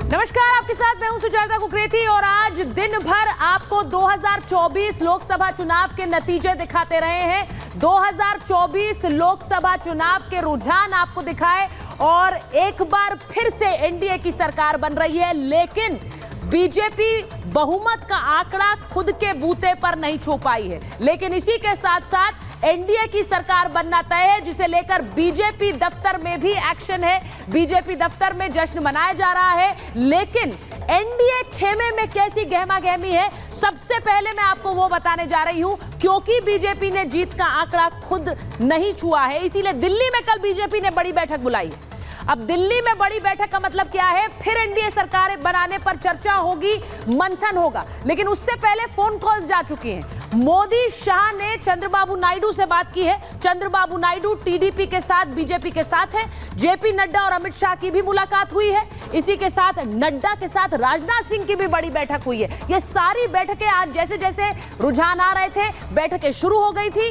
नमस्कार, आपके साथ मैं हूं सुजाता कुकरेती और आज दिन भर आपको 2024 लोकसभा चुनाव के नतीजे दिखाते रहे हैं। 2024 लोकसभा चुनाव के रुझान आपको दिखाए और एक बार फिर से एनडीए की सरकार बन रही है, लेकिन बीजेपी बहुमत का आंकड़ा खुद के बूते पर नहीं छू पाई है। लेकिन इसी के साथ साथ एनडीए की सरकार बनना तय है, जिसे लेकर बीजेपी दफ्तर में भी एक्शन है। बीजेपी दफ्तर में जश्न मनाया जा रहा है, लेकिन एनडीए खेमे में कैसी गहमा गहमी है, सबसे पहले मैं आपको वो बताने जा रही हूं। क्योंकि बीजेपी ने जीत का आंकड़ा खुद नहीं छुआ है, इसीलिए दिल्ली में कल बीजेपी ने बड़ी बैठक बुलाई है। अब दिल्ली में बड़ी बैठक का मतलब क्या है? फिर एनडीए सरकार बनाने पर चर्चा होगी, मंथन होगा। लेकिन उससे पहले फोन कॉल्स जा चुकी हैं। मोदी शाह ने चंद्रबाबू नायडू से बात की है। चंद्रबाबू नायडू टीडीपी के साथ, बीजेपी के साथ है। जेपी नड्डा और अमित शाह की भी मुलाकात हुई है। इसी के साथ नड्डा के साथ राजनाथ सिंह की भी बड़ी बैठक हुई है। ये सारी बैठकें आज जैसे जैसे रुझान आ रहे थे, बैठकें शुरू हो गई थी।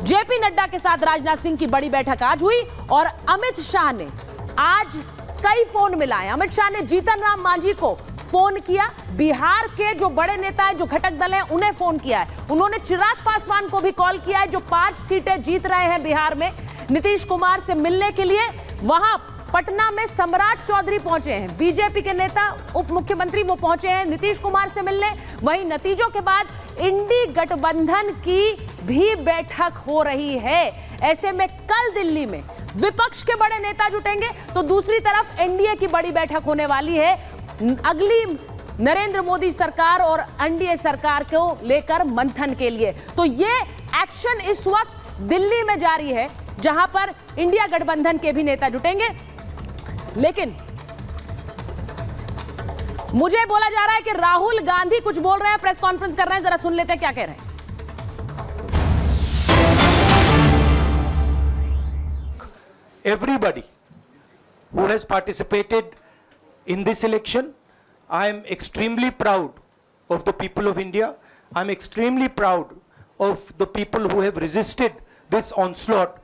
जेपी नड्डा के साथ राजनाथ सिंह की बड़ी बैठक आज हुई और अमित शाह ने आज कई फोन मिलाए। अमित शाह ने जीतन राम मांझी को फोन किया, बिहार के जो बड़े नेता हैं, जो घटक दल हैं, उन्हें फोन किया है। उन्होंने चिराग पासवान को भी कॉल किया है, जो 5 सीटें जीत रहे हैं बिहार में। नीतीश कुमार से मिलने के लिए वहां पटना में सम्राट चौधरी पहुंचे हैं, बीजेपी के नेता, उप मुख्यमंत्री, वो पहुंचे हैं नीतीश कुमार से मिलने। वहीं नतीजों के बाद इंडी गठबंधन की भी बैठक हो रही है। ऐसे में कल दिल्ली में विपक्ष के बड़े नेता जुटेंगे, तो दूसरी तरफ एनडीए की बड़ी बैठक होने वाली है अगली नरेंद्र मोदी सरकार और एनडीए सरकार को लेकर मंथन के लिए। तो ये एक्शन इस वक्त दिल्ली में जारी है, जहां पर इंडिया गठबंधन के भी नेता जुटेंगे। लेकिन मुझे बोला जा रहा है कि राहुल गांधी कुछ बोल रहे हैं, प्रेस कॉन्फ्रेंस कर रहे हैं। जरा सुन लेते हैं क्या कह रहे हैं। Everybody who has participated in this election, I am extremely proud of the people of India. I am extremely proud of the people who have resisted this onslaught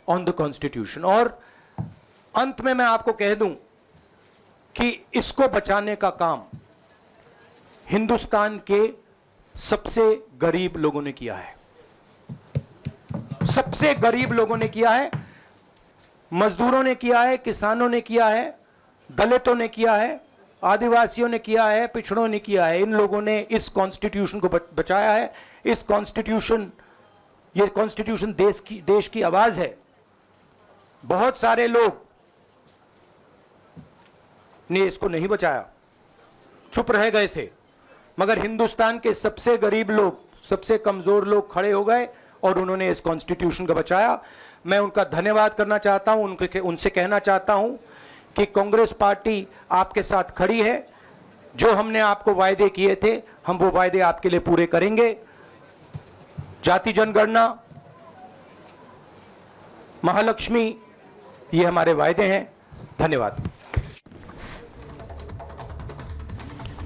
on the constitution. और अंत में मैं आपको कह दूं कि इसको बचाने का काम हिंदुस्तान के सबसे गरीब लोगों ने किया है। सबसे गरीब लोगों ने किया है, मजदूरों ने किया है, किसानों ने किया है, दलितों ने किया है, आदिवासियों ने किया है, पिछड़ों ने किया है। इन लोगों ने इस कॉन्स्टिट्यूशन को बचाया है। इस कॉन्स्टिट्यूशन, ये कॉन्स्टिट्यूशन देश की आवाज है। बहुत सारे लोग ने इसको नहीं बचाया, चुप रह गए थे, मगर हिंदुस्तान के सबसे गरीब लोग, सबसे कमजोर लोग खड़े हो गए और उन्होंने इस कॉन्स्टिट्यूशन को बचाया। मैं उनका धन्यवाद करना चाहता हूं, उनसे कहना चाहता हूं कि कांग्रेस पार्टी आपके साथ खड़ी है। जो हमने आपको वायदे किए थे, हम वो वायदे आपके लिए पूरे करेंगे। जाति जनगणना, महालक्ष्मी, ये हमारे वायदे हैं। धन्यवाद।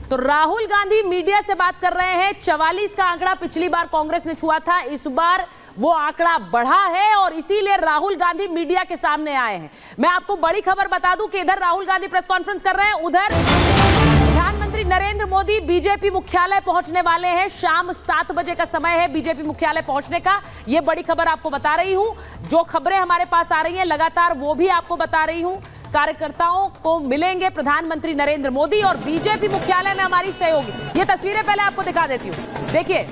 तो राहुल गांधी मीडिया से बात कर रहे हैं। 44 का आंकड़ा पिछली बार कांग्रेस ने छुआ था, इस बार वो आंकड़ा बढ़ा है और इसीलिए राहुल गांधी मीडिया के सामने आए हैं। मैं आपको बड़ी खबर बता दूं कि इधर राहुल गांधी प्रेस कॉन्फ्रेंस कर रहे हैं, उधर प्रधानमंत्री नरेंद्र मोदी बीजेपी मुख्यालय पहुंचने वाले हैं। शाम 7 बजे का समय है बीजेपी मुख्यालय पहुंचने का। ये बड़ी खबर आपको बता रही हूं। जो खबरें हमारे पास आ रही हैं लगातार, वो भी आपको बता रही हूं। कार्यकर्ताओं को मिलेंगे प्रधानमंत्री नरेंद्र मोदी और बीजेपी मुख्यालय में हमारी सहयोगी। ये तस्वीरें पहले आपको दिखा देती हूं। देखिए,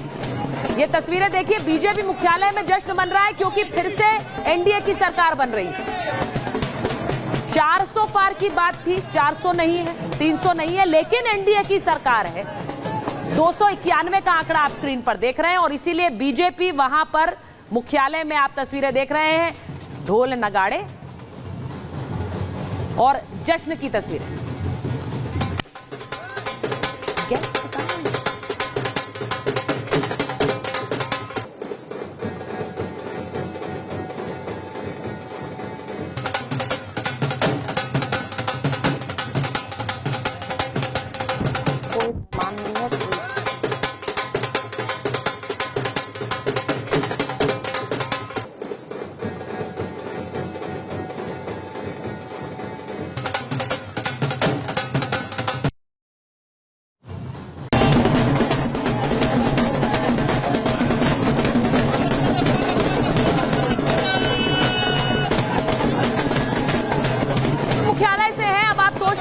ये तस्वीरें देखिए, बीजेपी मुख्यालय में जश्न मन रहा है क्योंकि फिर से एनडीए की सरकार बन रही है। 400 पार की बात थी, 400 नहीं है, 300 नहीं है, लेकिन एनडीए की सरकार है। 291 का आंकड़ा आप स्क्रीन पर देख रहे हैं और इसीलिए बीजेपी वहां पर मुख्यालय में आप तस्वीरें देख रहे हैं, ढोल नगाड़े और जश्न की तस्वीरें।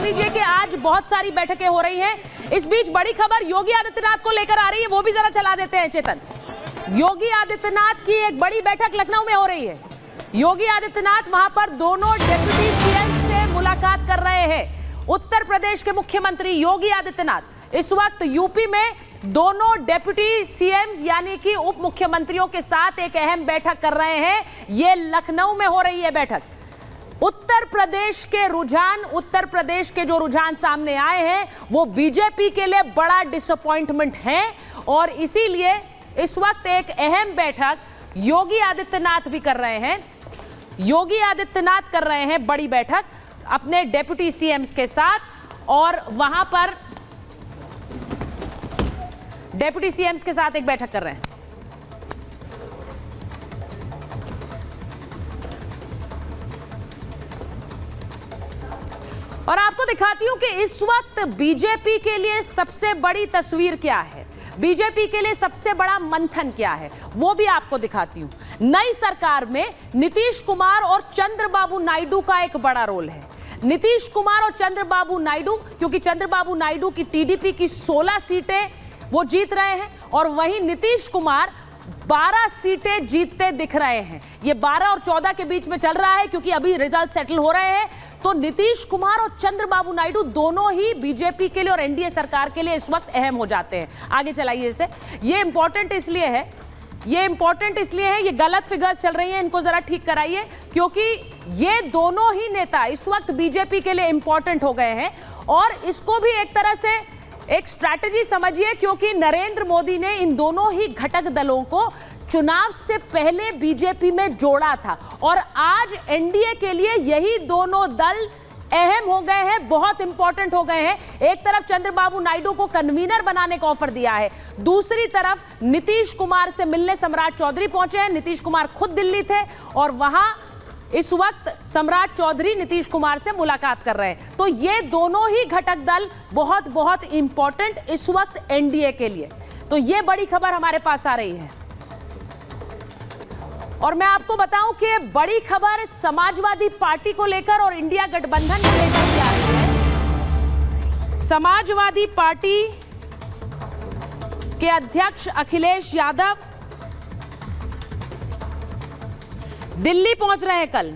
लीजिए कि आज बहुत सारी बैठकें हो रही हैं। इस बीच बड़ी खबर योगी आदित्यनाथ को लेकर आ रही है, वो भी जरा चला देते हैं चेतन। योगी आदित्यनाथ की एक बड़ी बैठक लखनऊ में हो रही है। योगी आदित्यनाथ वहां पर दोनों डिप्टी सीएम से मुलाकात कर रहे हैं। उत्तर प्रदेश के मुख्यमंत्री योगी आदित्यनाथ इस वक्त यूपी में दोनों डिप्टी सीएम्स यानी कि उप मुख्यमंत्रियों के साथ एक अहम बैठक कर रहे हैं। यह लखनऊ में हो रही है बैठक। उत्तर प्रदेश के जो रुझान सामने आए हैं वो बीजेपी के लिए बड़ा डिसअपॉइंटमेंट है और इसीलिए इस वक्त एक अहम बैठक योगी आदित्यनाथ भी कर रहे हैं। योगी आदित्यनाथ कर रहे हैं बड़ी बैठक अपने डिप्टी सीएम्स के साथ और वहां पर डिप्टी सीएम्स के साथ एक बैठक कर रहे हैं। और आपको दिखाती हूं कि इस वक्त बीजेपी के लिए सबसे बड़ी तस्वीर क्या है, बीजेपी के लिए सबसे बड़ा मंथन क्या है, वो भी आपको दिखाती हूं। नई सरकार में नीतीश कुमार और चंद्रबाबू नायडू का एक बड़ा रोल है। नीतीश कुमार और चंद्रबाबू नायडू, क्योंकि चंद्रबाबू नायडू की टीडीपी की 16 सीटें वो जीत रहे हैं और वहीं नीतीश कुमार 12 सीटें जीतते दिख रहे हैं। ये 12 और 14 के बीच में चल रहा है क्योंकि अभी रिजल्ट सेटल हो रहे हैं। तो नीतीश कुमार और चंद्रबाबू नायडू दोनों ही बीजेपी के लिए और एनडीए सरकार के लिए इस वक्त अहम हो जाते हैं। आगे चलाइए इसे। ये इंपॉर्टेंट इसलिए है, ये गलत फिगर्स चल रही हैं, इनको जरा ठीक कराइए क्योंकि ये दोनों ही नेता इस वक्त बीजेपी के लिए इंपॉर्टेंट हो गए हैं और इसको भी एक तरह से एक स्ट्रैटेजी समझिए क्योंकि नरेंद्र मोदी ने इन दोनों ही घटक दलों को चुनाव से पहले बीजेपी में जोड़ा था और आज एनडीए के लिए यही दोनों दल अहम हो गए हैं, बहुत इंपॉर्टेंट हो गए हैं। एक तरफ चंद्रबाबू नायडू को कन्वीनर बनाने का ऑफर दिया है, दूसरी तरफ नीतीश कुमार से मिलने सम्राट चौधरी पहुंचे हैं। नीतीश कुमार खुद दिल्ली थे और वहां इस वक्त सम्राट चौधरी नीतीश कुमार से मुलाकात कर रहे हैं। तो ये दोनों ही घटक दल बहुत बहुत इंपॉर्टेंट इस वक्त एनडीए के लिए। तो ये बड़ी खबर हमारे पास आ रही है और मैं आपको बताऊं कि बड़ी खबर समाजवादी पार्टी को लेकर और इंडिया गठबंधन को लेकर भी आ रही है। समाजवादी पार्टी के अध्यक्ष अखिलेश यादव दिल्ली पहुंच रहे हैं कल।